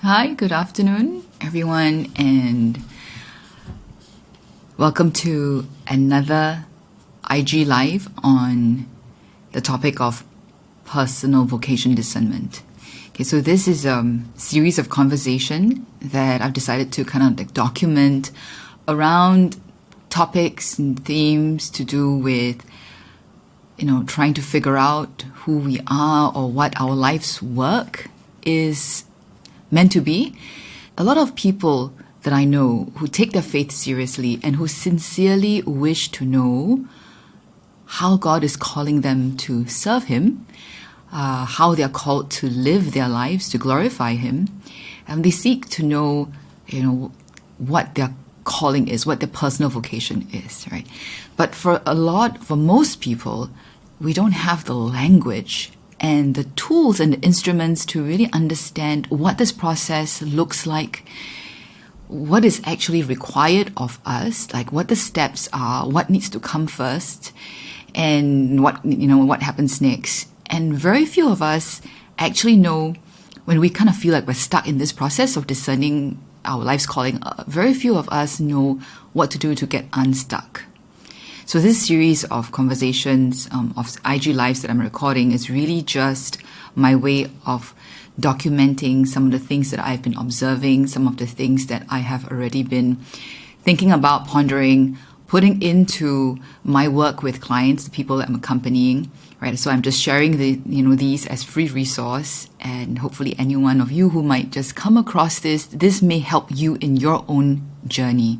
Hi, good afternoon, everyone, and welcome to another IG Live on the topic of personal vocation discernment. Okay, so this is a series of conversation that I've decided to kind of document around topics and themes to do with, trying to figure out who we are or what our life's work is meant to be. A lot of people that I know who take their faith seriously and who sincerely wish to know how God is calling them to serve Him, how they are called to live their lives to glorify Him, and they seek to know, what their calling is, what their personal vocation is, right? But for most people, we don't have the language and the tools and the instruments to really understand what this process looks like, what is actually required of us, like what the steps are, what needs to come first, and what happens next. And very few of us actually know when we kind of feel like we're stuck in this process of discerning our life's calling. Very few of us know what to do to get unstuck. So this series of conversations, of IG Lives that I'm recording is really just my way of documenting some of the things that I've been observing, some of the things that I have already been thinking about, pondering, putting into my work with clients, the people that I'm accompanying, right? So I'm just sharing these as free resource, and hopefully any one of you who might just come across this may help you in your own journey.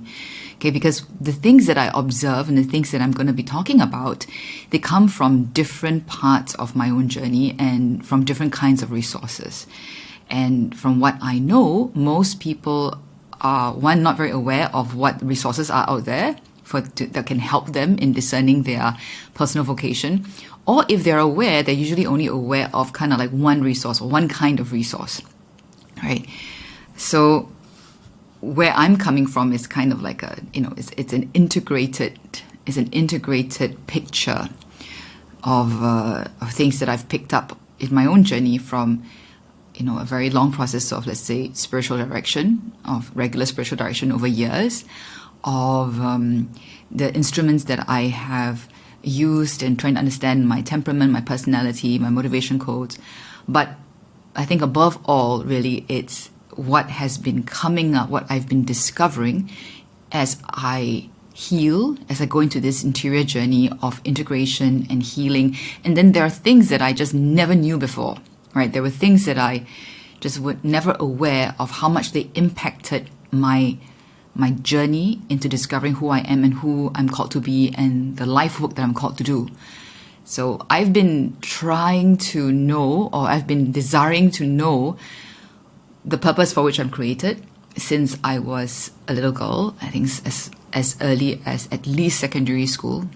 Okay, because the things that I observe and the things that I'm going to be talking about, they come from different parts of my own journey and from different kinds of resources. And from what I know, most people are, one, not very aware of what resources are out there that can help them in discerning their personal vocation. Or if they're aware, they're usually only aware of kind of like one resource or one kind of resource, right? So where I'm coming from is kind of like it's an integrated picture of things that I've picked up in my own journey from, a very long process of, let's say, regular spiritual direction over years, of the instruments that I have used in trying to understand my temperament, my personality, my motivation codes. But I think above all, really, it's what has been coming up, what I've been discovering as I heal, as I go into this interior journey of integration and healing. And then there are things that I just never knew before, right? There were things that I just were never aware of how much they impacted my journey into discovering who I am and who I'm called to be and the life work that I'm called to do. So I've been trying to know, or I've been desiring to know, the purpose for which I'm created since I was a little girl. I think as early as at least secondary school.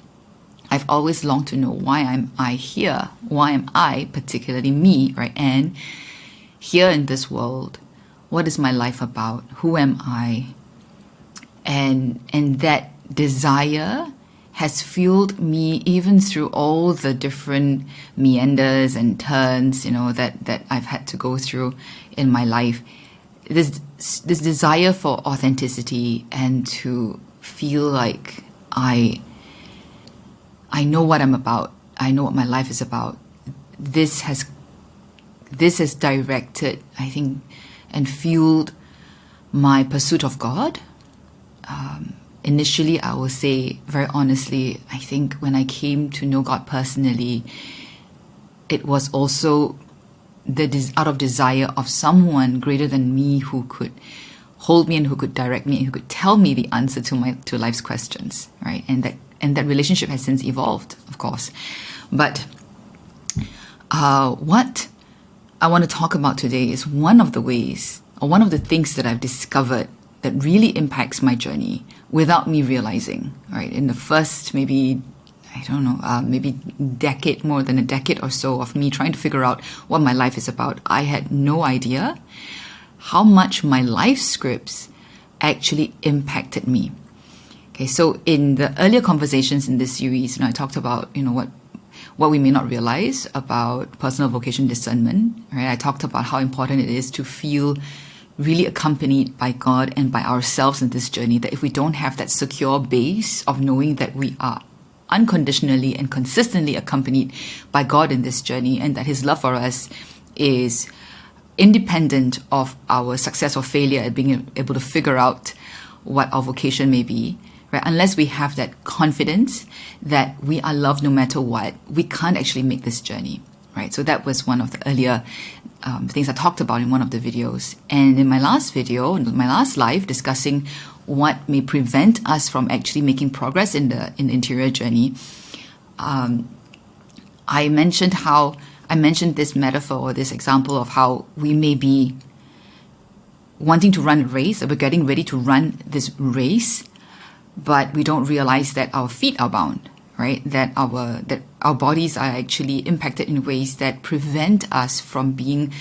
I've always longed to know, why am I here? Why am I, particularly me, right? And here in this world, what is my life about? Who am I? And that desire has fueled me even through all the different meanders and turns, that I've had to go through in my life. This desire for authenticity and to feel like I know what I'm about. I know what my life is about. This has directed, I think, and fueled my pursuit of God. Initially, I will say very honestly, I think when I came to know God personally, it was also out of desire of someone greater than me who could hold me and who could direct me and who could tell me the answer to life's questions, right? And that relationship has since evolved, of course. But what I want to talk about today is one of the ways, or one of the things that I've discovered that really impacts my journey without me realizing, right? In the first maybe decade, more than a decade or so of me trying to figure out what my life is about, I had no idea how much my life scripts actually impacted me. Okay, so in the earlier conversations in this series, I talked about, what we may not realize about personal vocation discernment, right? I talked about how important it is to feel really accompanied by God and by ourselves in this journey, that if we don't have that secure base of knowing that we are unconditionally and consistently accompanied by God in this journey, and that His love for us is independent of our success or failure at being able to figure out what our vocation may be, right? Unless we have that confidence that we are loved no matter what, we can't actually make this journey, right? So that was one of the earlier things I talked about in one of the videos. And in my last video, in my last live, discussing what may prevent us from actually making progress in the interior journey, I mentioned this metaphor or this example of how we may be wanting to run a race, or we're getting ready to run this race, but we don't realize that our feet are bound, right? That our bodies are actually impacted in ways that prevent us from being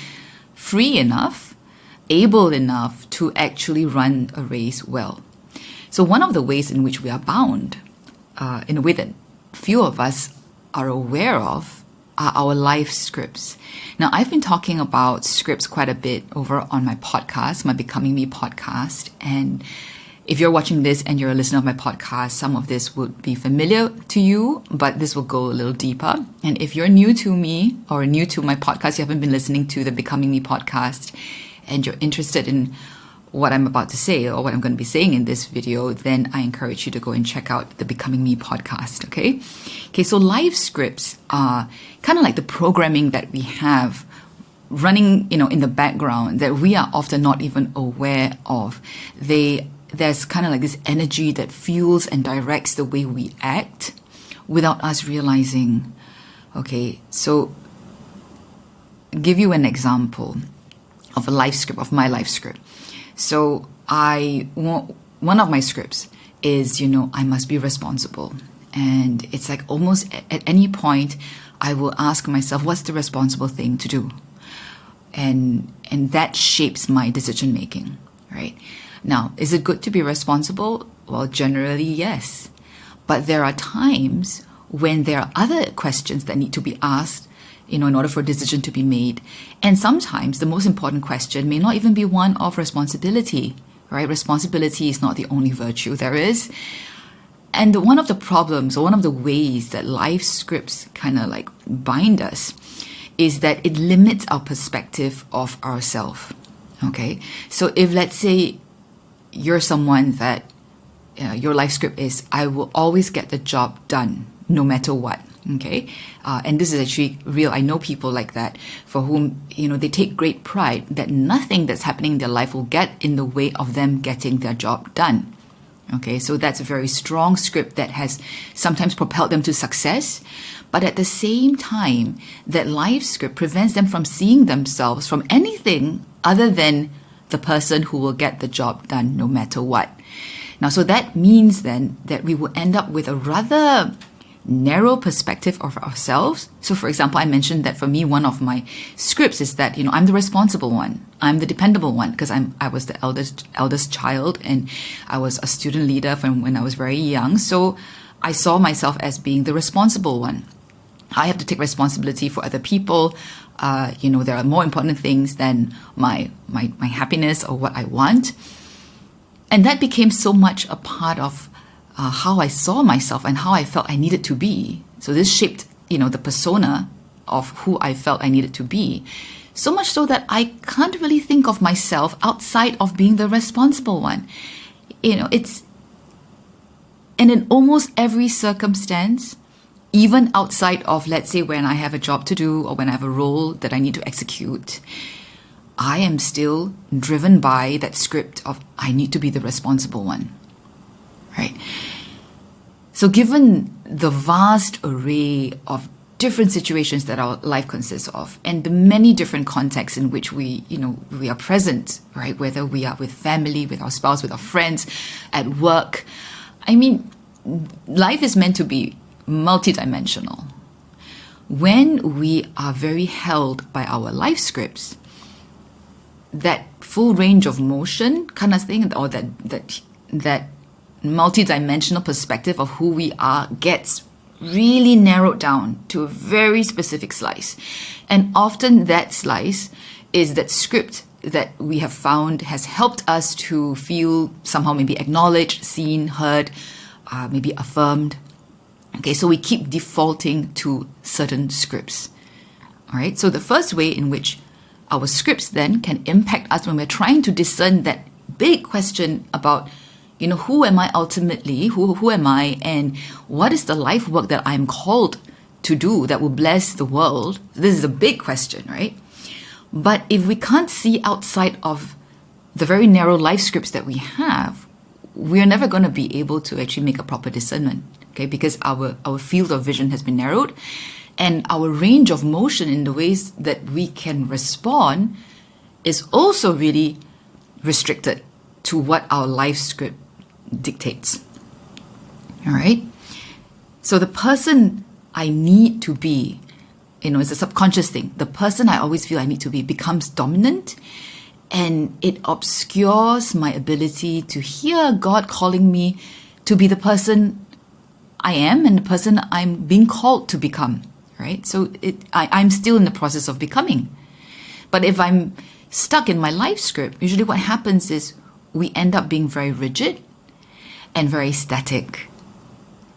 free enough, able enough to actually run a race well. So one of the ways in which we are bound, in a way that few of us are aware of, are our life scripts. Now, I've been talking about scripts quite a bit over on my podcast, my Becoming Me podcast. And if you're watching this and you're a listener of my podcast, some of this would be familiar to you, but this will go a little deeper. And if you're new to me or new to my podcast, you haven't been listening to the Becoming Me podcast, and you're interested in what I'm about to say or what I'm going to be saying in this video, then I encourage you to go and check out the Becoming Me podcast, okay? Okay, so life scripts are kind of like the programming that we have running, in the background that we are often not even aware of. There's kind of like this energy that fuels and directs the way we act without us realizing. Okay, so give you an example of a life script, of my life script. So one of my scripts is, I must be responsible. And it's like almost at any point, I will ask myself, what's the responsible thing to do? And that shapes my decision making, right? Now, is it good to be responsible? Well, generally, yes. But there are times when there are other questions that need to be asked, in order for a decision to be made. And sometimes the most important question may not even be one of responsibility, right? Responsibility is not the only virtue there is. And one of the problems, or one of the ways that life scripts kind of like bind us, is that it limits our perspective of ourselves, okay? So if, let's say, you're someone that your life script is, I will always get the job done, no matter what. Okay, and this is actually real. I know people like that for whom, they take great pride that nothing that's happening in their life will get in the way of them getting their job done. Okay, so that's a very strong script that has sometimes propelled them to success, but at the same time, that life script prevents them from seeing themselves from anything other than the person who will get the job done no matter what. Now, so that means then that we will end up with a rather narrow perspective of ourselves. So for example, I mentioned that for me, one of my scripts is that, I'm the responsible one. I'm the dependable one because I was the eldest child, and I was a student leader from when I was very young. So I saw myself as being the responsible one. I have to take responsibility for other people. There are more important things than my happiness or what I want. And that became so much a part of how I saw myself and how I felt I needed to be. So this shaped, the persona of who I felt I needed to be. So much so that I can't really think of myself outside of being the responsible one. And in almost every circumstance, even outside of, let's say, when I have a job to do or when I have a role that I need to execute, I am still driven by that script of I need to be the responsible one. Right? So given the vast array of different situations that our life consists of, and the many different contexts in which we are present, right? Whether we are with family, with our spouse, with our friends, at work. I mean, life is meant to be multidimensional. When we are very held by our life scripts, that full range of motion kind of thing, or that multidimensional perspective of who we are gets really narrowed down to a very specific slice. And often that slice is that script that we have found has helped us to feel somehow maybe acknowledged, seen, heard, maybe affirmed. Okay, so we keep defaulting to certain scripts. All right, so the first way in which our scripts then can impact us when we're trying to discern that big question about, who am I ultimately, who am I, and what is the life work that I'm called to do that will bless the world? This is a big question, right? But if we can't see outside of the very narrow life scripts that we have, we're never going to be able to actually make a proper discernment, okay? Because our field of vision has been narrowed, and our range of motion in the ways that we can respond is also really restricted to what our life script dictates. All right? So the person I need to be, it's a subconscious thing. The person I always feel I need to be becomes dominant, and it obscures my ability to hear God calling me to be the person I am and the person I'm being called to become. Right? So I'm still in the process of becoming. But if I'm stuck in my life script, usually what happens is we end up being very rigid and very static.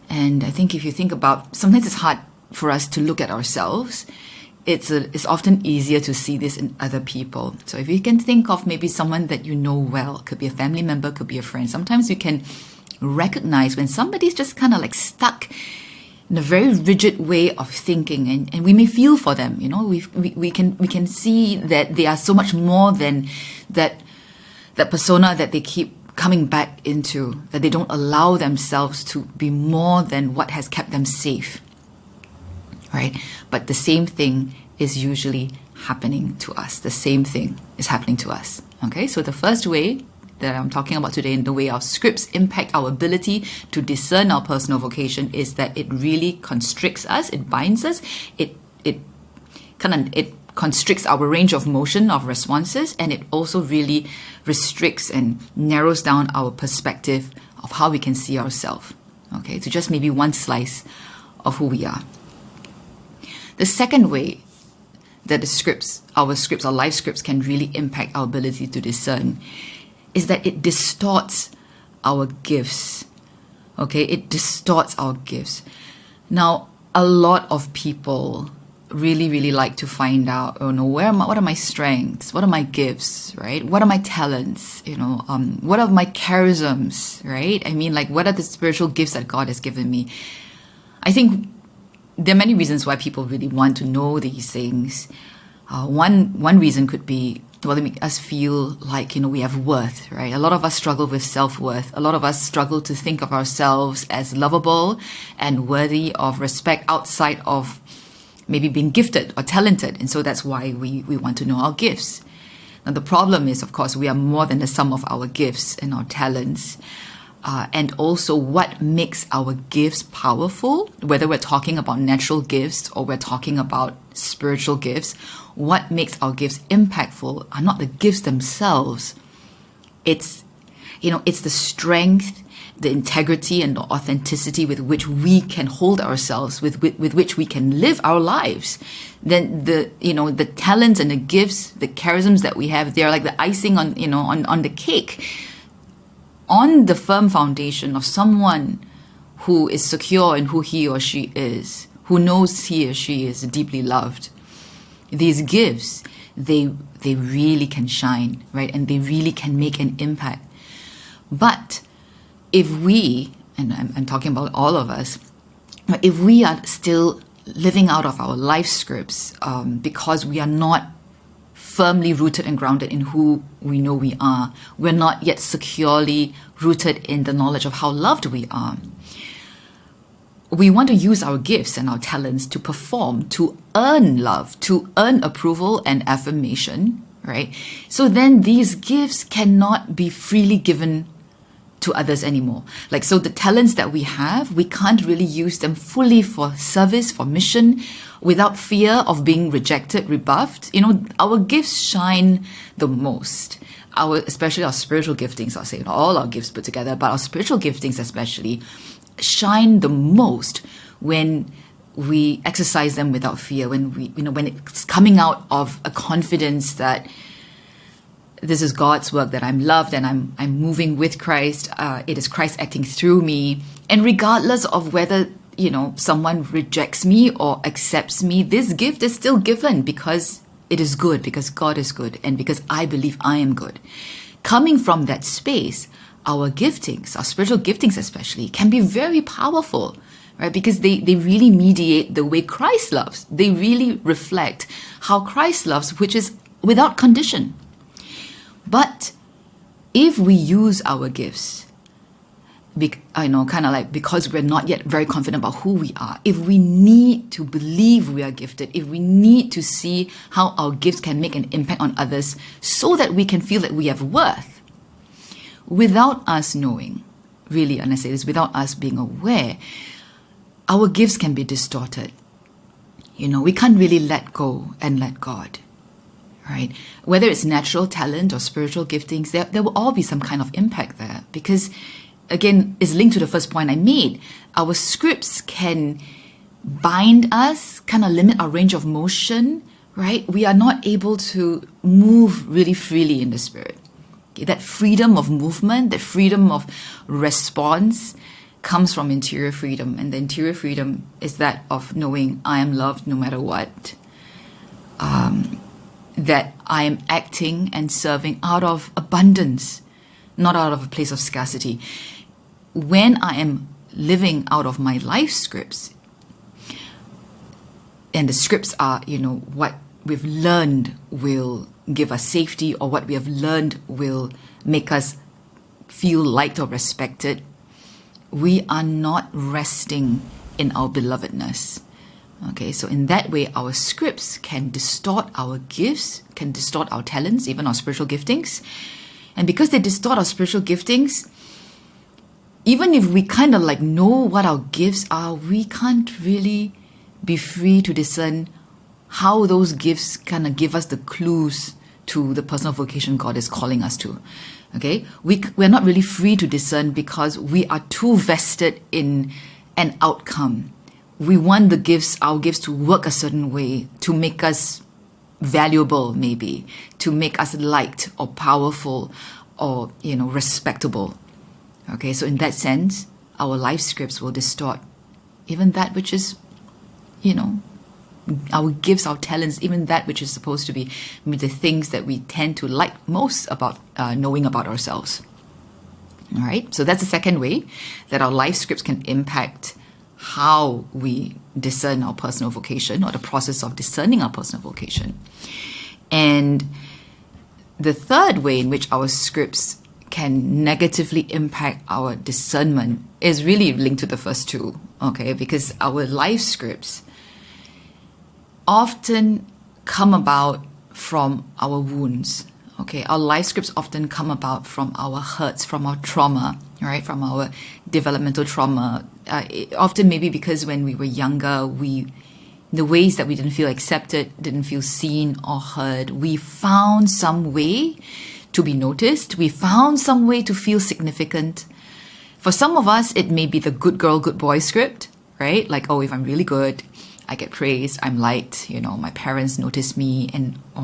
And I think if you think about, sometimes it's hard for us to look at ourselves. It's often easier to see this in other people. So if you can think of maybe someone that you know well, could be a family member, could be a friend, sometimes you can recognize when somebody's just kind of like stuck in a very rigid way of thinking, and we may feel for them. We can see that they are so much more than that persona that they keep coming back into, that they don't allow themselves to be more than what has kept them safe, right? But the same thing is usually happening to us. The same thing is happening to us. Okay, so the first way that I'm talking about today, in the way our scripts impact our ability to discern our personal vocation, is that it really constricts us, it binds us, it constricts our range of motion of responses, and it also really restricts and narrows down our perspective of how we can see ourselves, okay, to just maybe one slice of who we are. The second way that our life scripts can really impact our ability to discern is that it distorts our gifts. Okay, it distorts our gifts. Now, a lot of people really, really like to find out, what are my strengths? What are my gifts, right? What are my talents? What are my charisms, right? I mean, like, what are the spiritual gifts that God has given me? I think there are many reasons why people really want to know these things. One reason could be, they make us feel like, we have worth, right? A lot of us struggle with self-worth. A lot of us struggle to think of ourselves as lovable and worthy of respect outside of maybe being gifted or talented. And so that's why we want to know our gifts. Now, the problem is, of course, we are more than the sum of our gifts and our talents. And also what makes our gifts powerful, whether we're talking about natural gifts or we're talking about spiritual gifts, what makes our gifts impactful are not the gifts themselves. It's the strength, the integrity, and the authenticity with which we can hold ourselves, with which we can live our lives. Then the talents and the gifts, the charisms that we have, they're like the icing on the cake, on the firm foundation of someone who is secure in who he or she is, who knows he or she is deeply loved. These gifts, they really can shine, right? And they really can make an impact. But if we, and I'm talking about all of us, if we are still living out of our life scripts because we are not firmly rooted and grounded in who we know we are, we're not yet securely rooted in the knowledge of how loved we are, we want to use our gifts and our talents to perform, to earn love, to earn approval and affirmation, right? So then these gifts cannot be freely given to others anymore. So the talents that we have, we can't really use them fully for service, for mission, without fear of being rejected, rebuffed. Our gifts shine the most. Especially our spiritual giftings, I'll say, all our gifts put together, but our spiritual giftings especially shine the most when we exercise them without fear, when it's coming out of a confidence that this is God's work, that I'm loved and I'm moving with Christ. It is Christ acting through me. And regardless of whether, someone rejects me or accepts me, this gift is still given because it is good, because God is good, and because I believe I am good. Coming from that space, our giftings, our spiritual giftings especially, can be very powerful, right? Because they really mediate the way Christ loves. They really reflect how Christ loves, which is without condition. But if we use our gifts, because we're not yet very confident about who we are, if we need to believe we are gifted, if we need to see how our gifts can make an impact on others so that we can feel that we have worth, without us knowing, really, and I say this, without us being aware, our gifts can be distorted. We can't really let go and let God, right? Whether it's natural talent or spiritual giftings, there will all be some kind of impact there, because again, it's linked to the first point I made. Our scripts can bind us, kind of limit our range of motion, right? We are not able to move really freely in the Spirit. Okay, that freedom of movement, that freedom of response comes from interior freedom. And the interior freedom is that of knowing I am loved no matter what. That I am acting and serving out of abundance, not out of a place of scarcity. When I am living out of my life scripts, and the scripts are, what we've learned will give us safety, or what we have learned will make us feel liked or respected, we are not resting in our belovedness. Okay, so in that way, our scripts can distort our gifts, can distort our talents, even our spiritual giftings. And because they distort our spiritual giftings, even if we kind of know what our gifts are, we can't really be free to discern how those gifts kind of give us the clues to the personal vocation God is calling us to. Okay, we're not really free to discern because we are too vested in an outcome. We want our gifts to work a certain way, to make us valuable, maybe, to make us liked or powerful or, respectable. Okay, so in that sense, our life scripts will distort even that which is, our gifts, our talents, even that which is supposed to be the things that we tend to like most about knowing about ourselves. All right, so that's the second way that our life scripts can impact how we discern our personal vocation, or the process of discerning our personal vocation. And the third way in which our scripts can negatively impact our discernment is really linked to the first two, okay? Because our life scripts often come about from our wounds, okay? Our life scripts often come about from our hurts, from our trauma, right? From our developmental trauma. Often maybe because when we were younger, the ways that we didn't feel accepted, didn't feel seen or heard, we found some way to be noticed. We found some way to feel significant. For some of us, it may be the good girl, good boy script, right? Like, if I'm really good, I get praised, I'm liked, my parents notice me,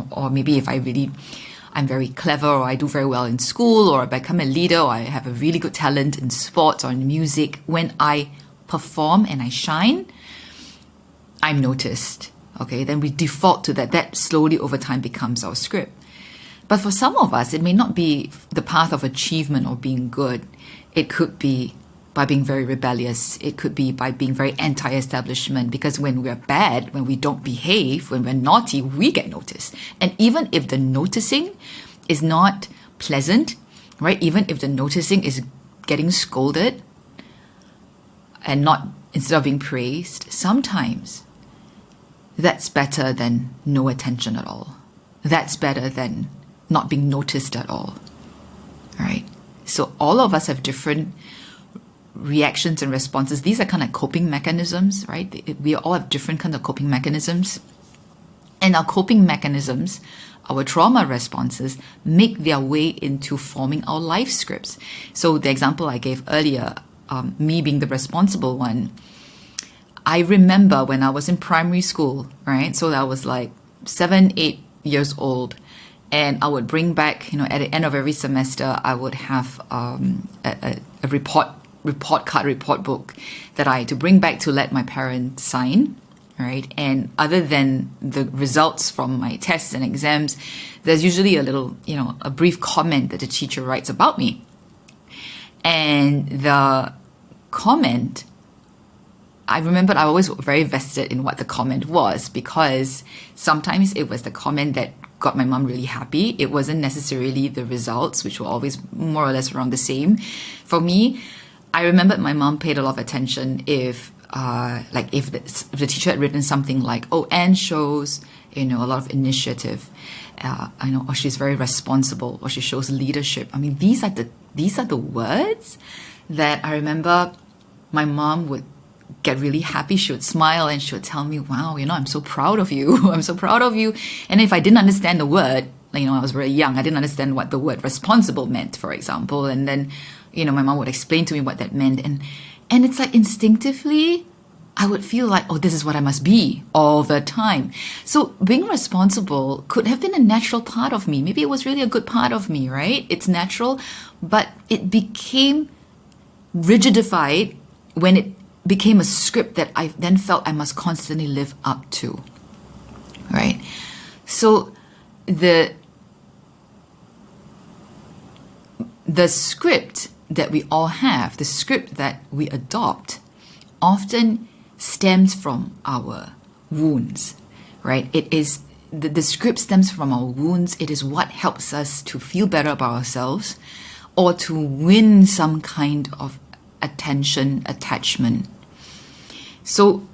or maybe if I'm very clever, or I do very well in school, or I become a leader, or I have a really good talent in sports or in music, when I perform and I shine, I'm noticed. Okay, then we default to that. That slowly over time becomes our script. But for some of us, it may not be the path of achievement or being good. It could be by being very rebellious. It could be by being very anti-establishment, because when we're bad, when we don't behave, when we're naughty, we get noticed. And even if the noticing is not pleasant, right? Even if the noticing is getting scolded and not, instead of being praised, sometimes that's better than no attention at all. That's better than not being noticed at all, right? So all of us have different reactions and responses. These are kind of coping mechanisms, right? We all have different kinds of coping mechanisms. And our coping mechanisms, our trauma responses, make their way into forming our life scripts. So the example I gave earlier, me being the responsible one, I remember when I was in primary school, right? So I was like 7, 8 years old. And I would bring back, at the end of every semester, I would have a report book that I had to bring back to let my parents sign, right? And other than the results from my tests and exams, there's usually a little, a brief comment that the teacher writes about me. And the comment, I remembered I was very vested in what the comment was, because sometimes it was the comment that got my mom really happy. It wasn't necessarily the results, which were always more or less around the same. For me, I remembered my mom paid a lot of attention if the teacher had written something like, "Oh, Anne shows, a lot of initiative, or she's very responsible, or she shows leadership." I mean, these are the words that I remember my mom would get really happy. She would smile and she would tell me, "Wow, I'm so proud of you. I'm so proud of you." And if I didn't understand the word, I was very young, I didn't understand what the word responsible meant, for example. And then, my mom would explain to me what that meant. And it's like instinctively, I would feel like, oh, this is what I must be all the time. So being responsible could have been a natural part of me. Maybe it was really a good part of me, right? It's natural, but it became rigidified when it became a script that I then felt I must constantly live up to, right? So the script that we all have, the script that we adopt, often stems from our wounds, right? It is the script stems from our wounds. It is what helps us to feel better about ourselves, or to win some kind of attention, attachment. So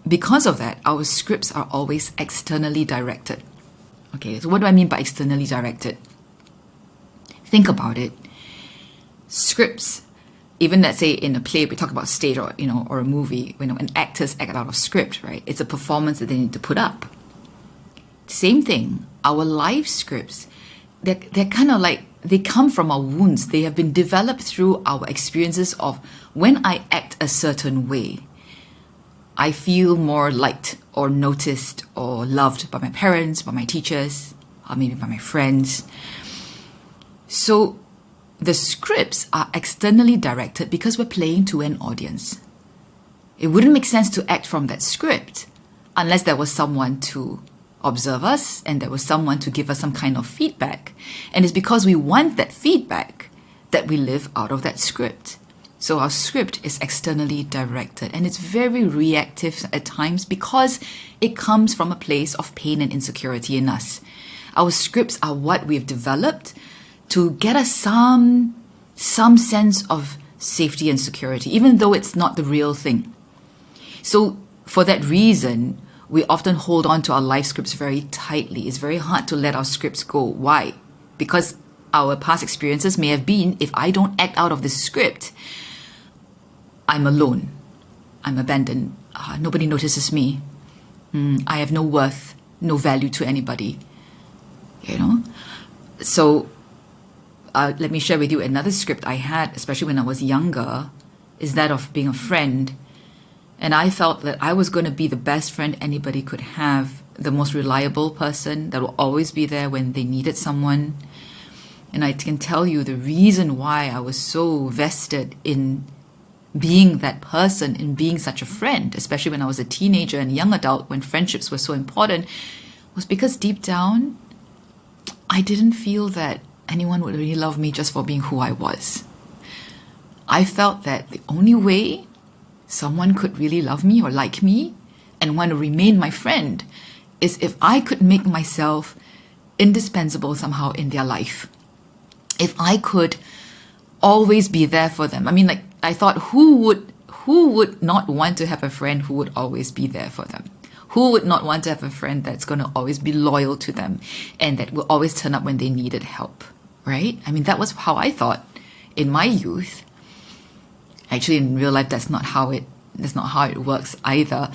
because of that, our scripts are always externally directed. Okay, so what do I mean by externally directed? Think about it. Scripts, even let's say in a play, we talk about stage or a movie, when actors act out of script, right? It's a performance that they need to put up. Same thing, our life scripts, they're kind of like, they come from our wounds. They have been developed through our experiences of, when I act a certain way, I feel more liked or noticed or loved by my parents, by my teachers, or maybe by my friends. So the scripts are externally directed because we're playing to an audience. It wouldn't make sense to act from that script unless there was someone to observe us and there was someone to give us some kind of feedback. And it's because we want that feedback that we live out of that script. So our script is externally directed, and it's very reactive at times because it comes from a place of pain and insecurity in us. Our scripts are what we've developed to get us some sense of safety and security, even though it's not the real thing. So for that reason, we often hold on to our life scripts very tightly. It's very hard to let our scripts go. Why? Because our past experiences may have been, if I don't act out of this script, I'm alone, I'm abandoned, nobody notices me, I have no worth, no value to anybody, So let me share with you another script I had, especially when I was younger, is that of being a friend. And I felt that I was going to be the best friend anybody could have, the most reliable person that will always be there when they needed someone. And I can tell you the reason why I was so vested in being that person, in being such a friend, especially when I was a teenager and young adult, when friendships were so important, was because deep down, I didn't feel that anyone would really love me just for being who I was. I felt that the only way someone could really love me or like me and want to remain my friend is if I could make myself indispensable somehow in their life. If I could always be there for them. I mean, like, I thought, who would not want to have a friend who would always be there for them? Who would not want to have a friend that's going to always be loyal to them and that will always turn up when they needed help, right? I mean, that was how I thought in my youth. Actually, in real life, that's not how it works either.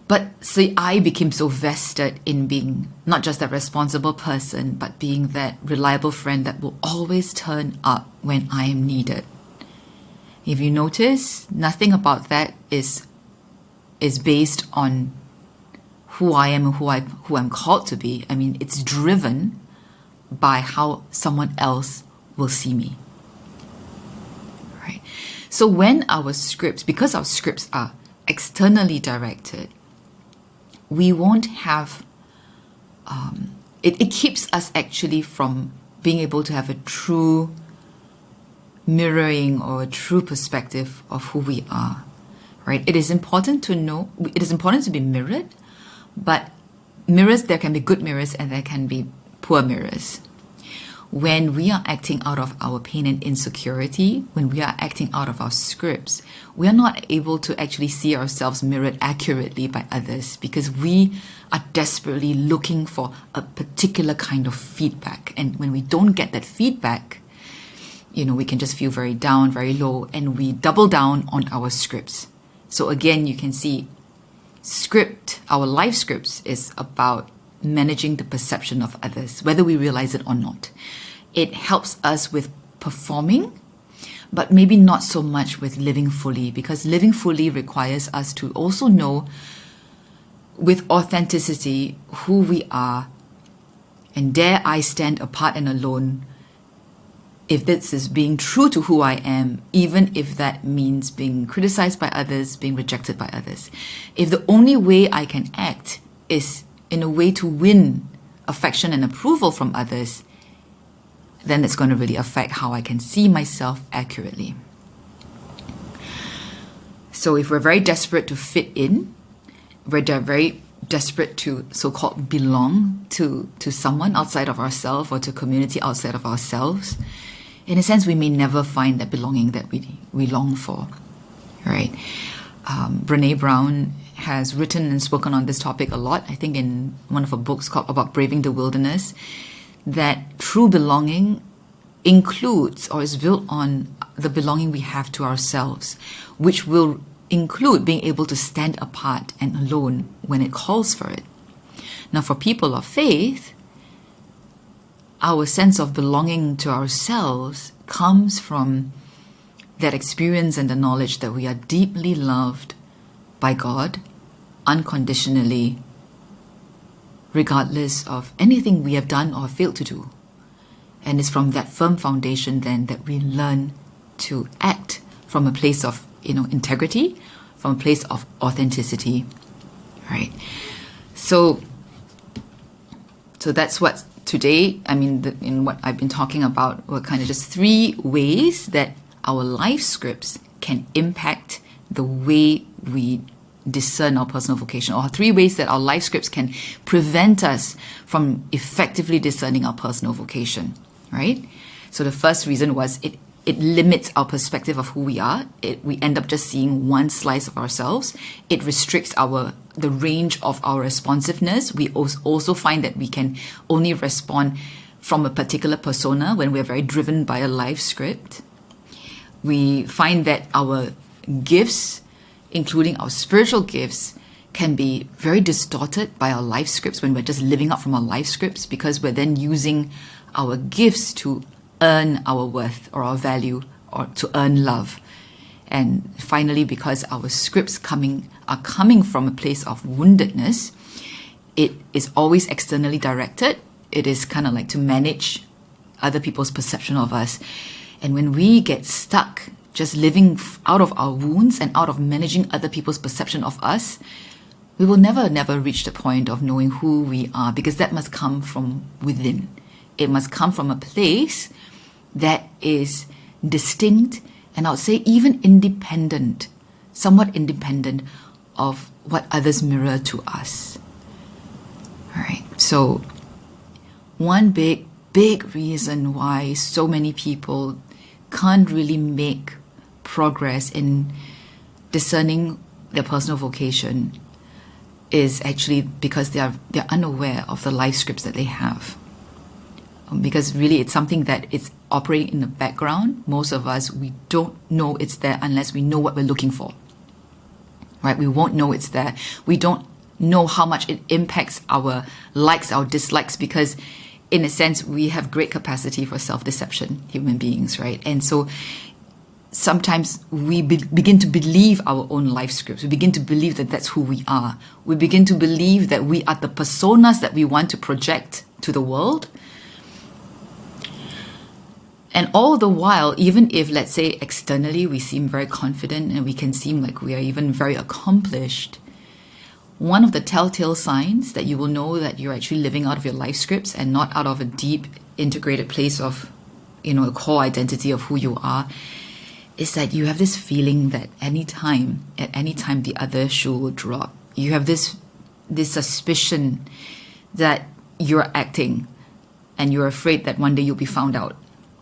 But see, I became so vested in being not just that responsible person, but being that reliable friend that will always turn up when I am needed. If you notice, nothing about that is based on who I am and who I'm called to be, I mean, it's driven by how someone else will see me. Right? So when our scripts, because our scripts are externally directed, we won't have, it keeps us actually from being able to have a true mirroring or a true perspective of who we are, right? It is important to know, it is important to be mirrored, but mirrors, there can be good mirrors and there can be poor mirrors. When we are acting out of our pain and insecurity, when we are acting out of our scripts, we are not able to actually see ourselves mirrored accurately by others because we are desperately looking for a particular kind of feedback. And when we don't get that feedback, we can just feel very down, very low, and we double down on our scripts. So again, you can see our life scripts is about managing the perception of others, whether we realize it or not. It helps us with performing, but maybe not so much with living fully, because living fully requires us to also know with authenticity who we are, and dare I stand apart and alone if this is being true to who I am, even if that means being criticized by others, being rejected by others. If the only way I can act is in a way to win affection and approval from others, then it's going to really affect how I can see myself accurately. So if we're very desperate to fit in, we're very desperate to so-called belong to someone outside of ourselves or to a community outside of ourselves, in a sense, we may never find that belonging that we long for, right? Brené Brown has written and spoken on this topic a lot, I think in one of her books called About Braving the Wilderness, that true belonging includes or is built on the belonging we have to ourselves, which will include being able to stand apart and alone when it calls for it. Now, for people of faith, our sense of belonging to ourselves comes from that experience and the knowledge that we are deeply loved by God, unconditionally, regardless of anything we have done or failed to do. And it's from that firm foundation then that we learn to act from a place of integrity, from a place of authenticity, right? So that's what today, in what I've been talking about, were kind of just 3 ways that our life scripts can impact the way we discern our personal vocation, or 3 ways that our life scripts can prevent us from effectively discerning our personal vocation, right? So the first reason was it limits our perspective of who we are. We end up just seeing one slice of ourselves. It restricts the range of our responsiveness. We also find that we can only respond from a particular persona when we're very driven by a life script. We find that our gifts, including our spiritual gifts, can be very distorted by our life scripts when we're just living up from our life scripts, because we're then using our gifts to earn our worth or our value or to earn love. And finally, because our scripts are coming from a place of woundedness, it is always externally directed. It is kind of like to manage other people's perception of us. And when we get stuck just living out of our wounds and out of managing other people's perception of us, we will never reach the point of knowing who we are, because that must come from within. It must come from a place that is distinct and I would say even independent, somewhat independent of what others mirror to us. All right. So one big reason why so many people can't really make progress in discerning their personal vocation is actually because they're unaware of the life scripts that they have. Because really it's something that is operating in the background. Most of us, we don't know it's there unless we know what we're looking for. Right? We won't know it's there. We don't know how much it impacts our likes, our dislikes, because in a sense, we have great capacity for self-deception, human beings, right? And so sometimes we begin to believe our own life scripts. We begin to believe that that's who we are. We begin to believe that we are the personas that we want to project to the world. And all the while, even if, let's say, externally we seem very confident and we can seem like we are even very accomplished, one of the telltale signs that you will know that you're actually living out of your life scripts and not out of a deep, integrated place of, a core identity of who you are, is that you have this feeling that at any time the other shoe will drop. You have this suspicion that you're acting and you're afraid that one day you'll be found out,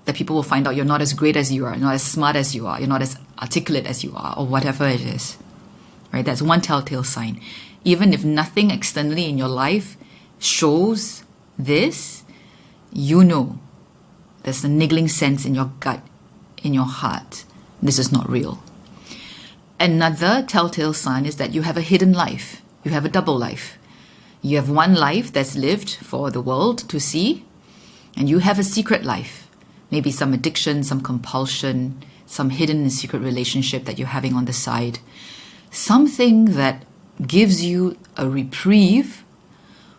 that people will find out you're not as great as you are, not as smart as you are, you're not as articulate as you are, or whatever it is, right? That's one telltale sign. Even if nothing externally in your life shows this, you know there's a niggling sense in your gut, in your heart, this is not real. Another telltale sign is that you have a hidden life. You have a double life. You have one life that's lived for the world to see, and you have a secret life. Maybe some addiction, some compulsion, some hidden and secret relationship that you're having on the side. Something that gives you a reprieve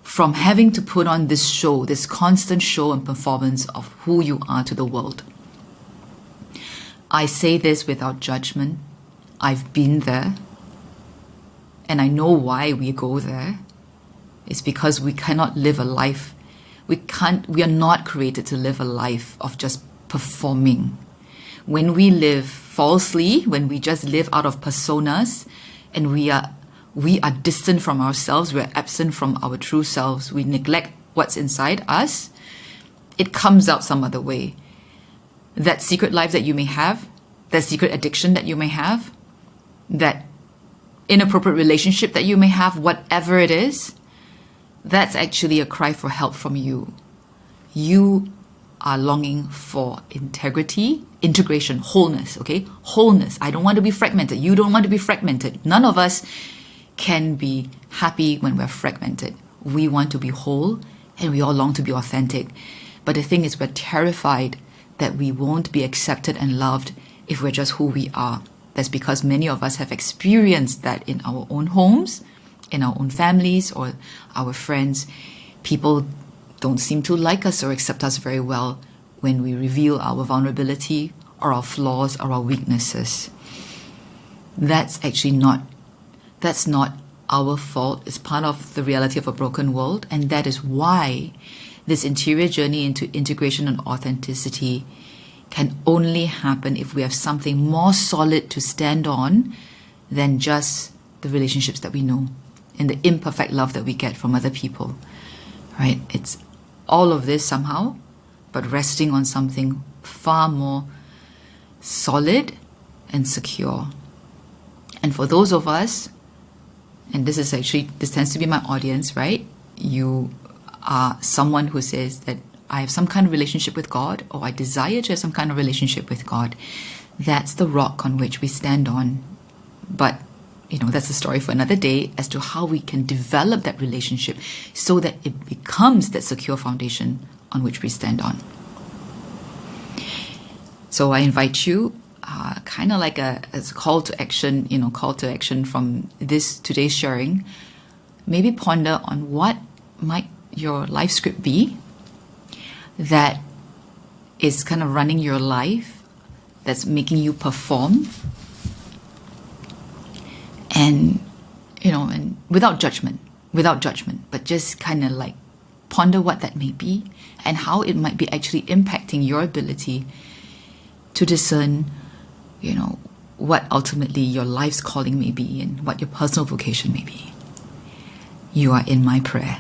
from having to put on this show, this constant show and performance of who you are to the world. I say this without judgment. I've been there, and I know why we go there. It's because we cannot live a life. We are not created to live a life of just performing. When we live falsely, when we just live out of personas, and we are distant from ourselves, we're absent from our true selves, we neglect what's inside us, it comes out some other way. That secret life that you may have, that secret addiction that you may have, that inappropriate relationship that you may have, whatever it is, that's actually a cry for help from you. You are longing for integrity, integration, wholeness, okay? Wholeness. I don't want to be fragmented. You don't want to be fragmented. None of us can be happy when we're fragmented. We want to be whole, and we all long to be authentic. But the thing is, we're terrified that we won't be accepted and loved if we're just who we are. That's because many of us have experienced that in our own homes, in our own families, or our friends. People don't seem to like us or accept us very well when we reveal our vulnerability or our flaws or our weaknesses. That's not our fault. It's part of the reality of a broken world, and that is why this interior journey into integration and authenticity can only happen if we have something more solid to stand on than just the relationships that we know and the imperfect love that we get from other people, right? It's all of this somehow, but resting on something far more solid and secure. And for those of us, and this tends to be my audience, right? You are someone who says that I have some kind of relationship with God, or I desire to have some kind of relationship with God. That's the rock on which we stand on. But, that's a story for another day as to how we can develop that relationship so that it becomes that secure foundation on which we stand on. So I invite you, kind of like as a call to action from today's sharing, maybe ponder on what might your life script be that is kind of running your life, that's making you perform, and without judgment, but just kind of like ponder what that may be and how it might be actually impacting your ability to discern, what ultimately your life's calling may be and what your personal vocation may be. You are in my prayer.